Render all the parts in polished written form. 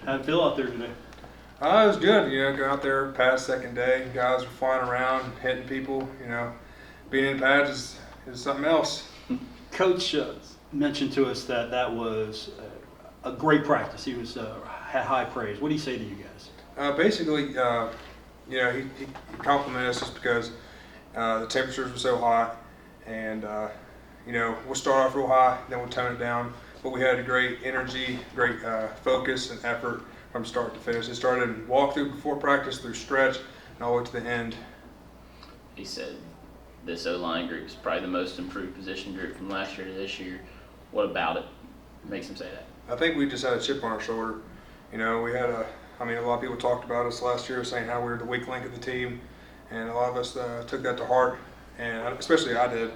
How'd it feel out there today? It was good. Go out there past second day. Guys were flying around, hitting people. Being in pads is something else. Coach mentioned to us that was a great practice. He was had high praise. What do you say to you guys? Basically, he complimented us just because the temperatures were so hot, and we'll start off real high, then we'll tone it down. But we had a great energy, great focus and effort from start to finish. It started in walkthrough before practice, through stretch, and all the way to the end. He said this O-line group is probably the most improved position group from last year to this year. What about it makes him say that? I think we just had a chip on our shoulder. We had a lot of people talked about us last year, saying how we were the weak link of the team, and a lot of us took that to heart, and especially I did.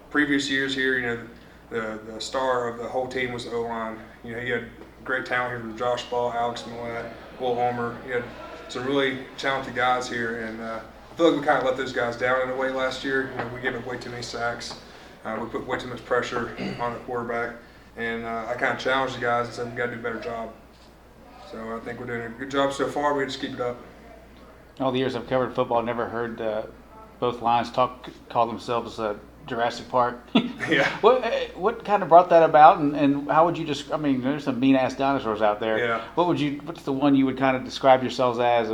Previous years here, the star of the whole team was the O-line. You had great talent here from Josh Ball, Alex Millett, Will Homer. You had some really talented guys here, and I feel like we kind of let those guys down in a way last year. We gave up way too many sacks. We put way too much pressure on the quarterback, and I kind of challenged the guys and said, we got to do a better job. So I think we're doing a good job so far. We just keep it up. All the years I've covered football, never heard both lines call themselves Jurassic Park. Yeah. What kind of brought that about, and how would you just? There's some mean ass dinosaurs out there. Yeah. What's the one you would kind of describe yourselves as?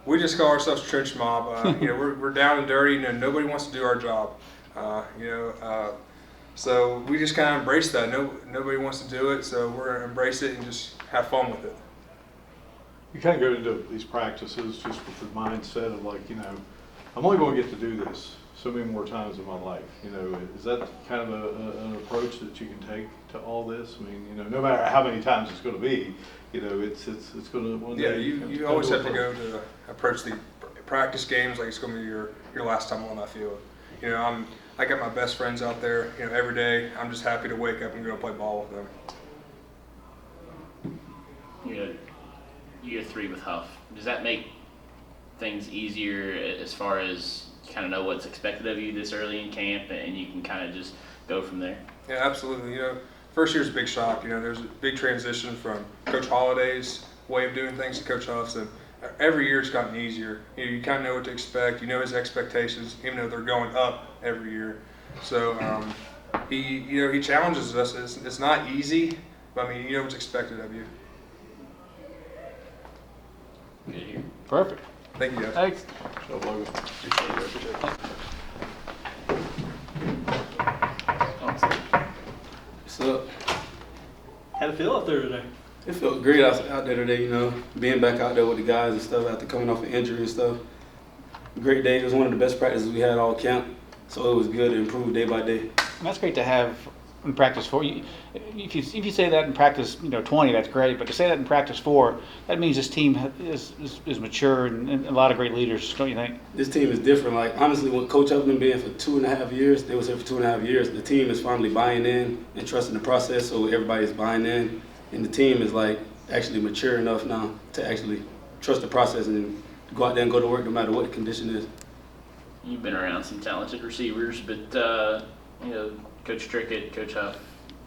We just call ourselves trench mob. We're down and dirty, and nobody wants to do our job. So we just kind of embrace that. Nobody wants to do it, so we're gonna embrace it and just have fun with it. You kind of go into these practices just with the mindset of I'm only going to get to do this so many more times in my life. Is that kind of an approach that you can take to all this? No matter how many times it's going to be, it's going to one day. Yeah, you always have to go to approach the practice games like it's going to be your last time on that field. I got my best friends out there. Every day I'm just happy to wake up and go play ball with them. Year 3 with Huff. Does that make things easier as far as you kind of know what's expected of you this early in camp, and you can kind of just go from there? Yeah, absolutely. First year's a big shock. There's a big transition from Coach Holliday's way of doing things to Coach Huff's, and every year it's gotten easier. You kind of know what to expect. You know his expectations, even though they're going up every year. So he challenges us. It's not easy, but you know what's expected of you. Good to hear. Perfect. Thank you, guys. Thanks. So, Logan. Appreciate it. What's up? How'd it feel out there today? It felt great out there today, being back out there with the guys and stuff after coming off an injury and stuff. Great day. It was one of the best practices we had all camp, so it was good to improve day by day. And that's great to have in practice 4. If you say that in practice 20, that's great. But to say that in practice 4, that means this team is mature and a lot of great leaders, don't you think? This team is different. Honestly, when Coach Huff been for 2.5 years, they was here for 2.5 years. The team is finally buying in and trusting the process, so everybody's buying in. And the team is actually mature enough now to actually trust the process and go out there and go to work no matter what the condition is. You've been around some talented receivers, but Coach Trickett, Coach Huff,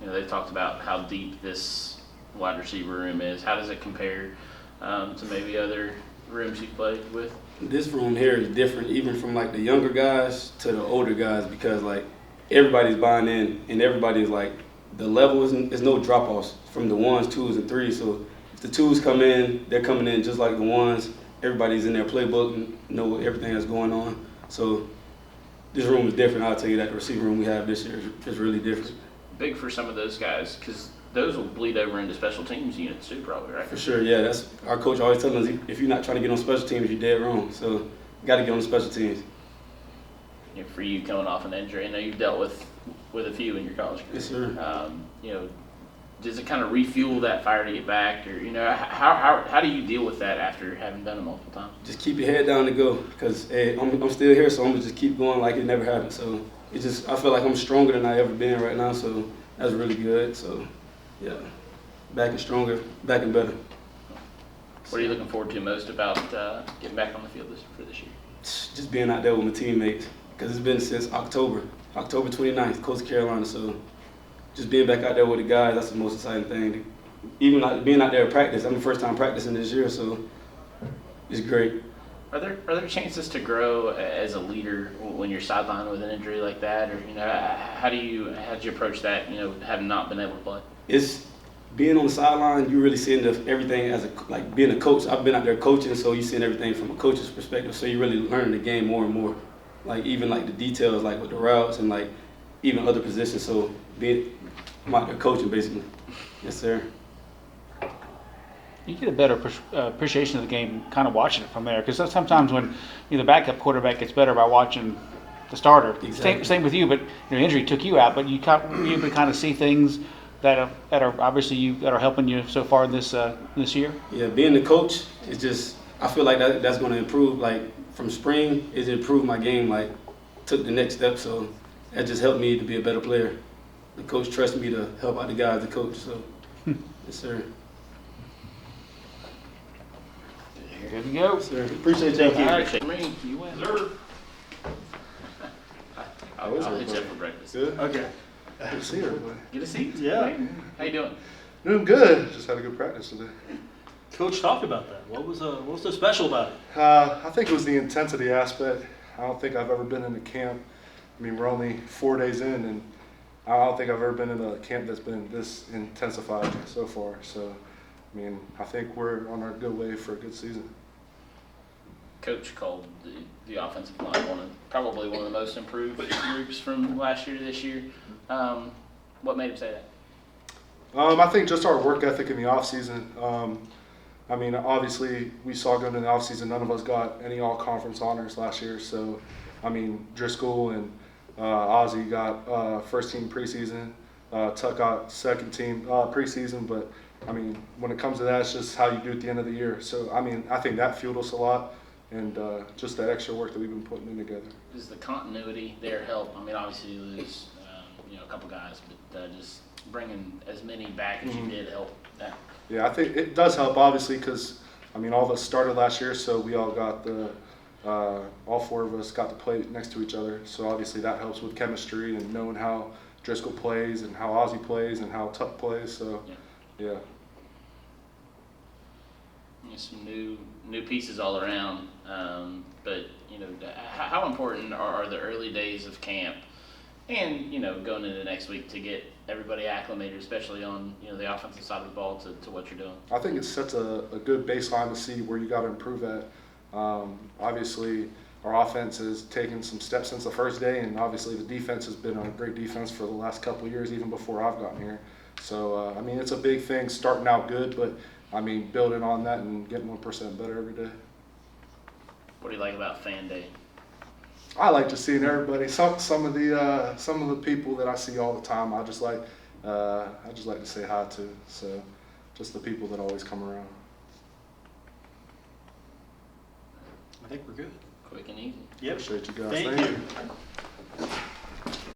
they've talked about how deep this wide receiver room is. How does it compare to maybe other rooms you've played with? This room here is different, even from the younger guys to the older guys, because everybody's buying in and everybody's the level is no drop-offs from the 1s, 2s, and 3s. So if the 2s come in, they're coming in just like the 1s. Everybody's in their playbook and know everything that's going on. So this room is different. I'll tell you that the receiver room we have this year is really different. Big for some of those guys, because those will bleed over into special teams units too, probably, right? For sure, yeah. That's our coach always telling us, if you're not trying to get on special teams, you're dead wrong. So you got to get on the special teams. For you coming off an injury, I know you've dealt with a few in your college career. Yes, sir. Does it kind of refuel that fire to get back, or how do you deal with that after having done it multiple times? Just keep your head down and go, because I'm still here, so I'm gonna just keep going like it never happened. So I feel like I'm stronger than I ever been right now, so that's really good. So yeah, back and stronger, back and better. What are you looking forward to most about getting back on the field for this year? Just being out there with my teammates, because it's been since October 29th, Coastal Carolina. So just being back out there with the guys, that's the most exciting thing, to even like being out there at practice, I'm the first time practicing this year, so it's great. Are there chances to grow as a leader when you're sidelined with an injury like that, or how do you approach that? Having not been able to play. It's being on the sideline. You really seeing everything as being a coach. I've been out there coaching, so you seeing everything from a coach's perspective. So you really learn the game more and more. Like even like the details, like with the routes and like even other positions. So I'm out there coaching basically. Yes, sir. You get a better appreciation of the game kind of watching it from there, because sometimes when the backup quarterback gets better by watching the starter. Exactly. Same with you, but injury took you out, but you're able to kind of see things that are obviously that are helping you so far this year. Yeah, being the coach is just, I feel like that's going to improve. Like from spring, it improved my game. Like took the next step, so that just helped me to be a better player. The coach trusts me to help out the guys. The coach, so yes, sir. Good to go. Yes, sir. Appreciate you. All right, shake me. You win. I'll hit you everybody? up for breakfast. Good. Okay. Good to see everybody. Get a seat. Yeah. How you doing? Doing good. Just had a good practice today. Coach, talk about that. What was so special about it? I think it was the intensity aspect. I don't think I've ever been in a camp. I mean, we're only 4 days in, and I don't think I've ever been in a camp that's been this intensified so far. So, I mean, I think we're on our good way for a good season. Coach called the offensive line probably one of the most improved groups from last year to this year. What made him say that? I think just our work ethic in the offseason. I mean, obviously, we saw going into the offseason, none of us got any all-conference honors last year. So, I mean, Driscoll and Ozzie got first-team preseason. Tuck got second-team preseason. But, I mean, when it comes to that, it's just how you do at the end of the year. So, I mean, I think that fueled us a lot. And just that extra work that we've been putting in together. Does the continuity there help? I mean, obviously you lose a couple guys, but just bringing as many back as you did help that. Yeah, I think it does help, obviously, because, I mean, all of us started last year, so we all got all 4 of us got to play next to each other. So obviously that helps with chemistry and knowing how Driscoll plays and how Ozzie plays and how Tuck plays. So, yeah. Some new pieces all around, but how important are the early days of camp, and going into next week to get everybody acclimated, especially on the offensive side of the ball to what you're doing. I think it sets a good baseline to see where you got to improve at. Obviously, our offense has taken some steps since the first day, and obviously the defense has been a great defense for the last couple of years, even before I've gotten here. So, I mean, it's a big thing starting out good, but I mean, building on that and getting 1% better every day. What do you like about Fan Day? I like just seeing everybody. Some of the people that I see all the time, I just like to say hi to. So, just the people that always come around. I think we're good. Quick and easy. Yep. Appreciate you guys. Thank Thank you.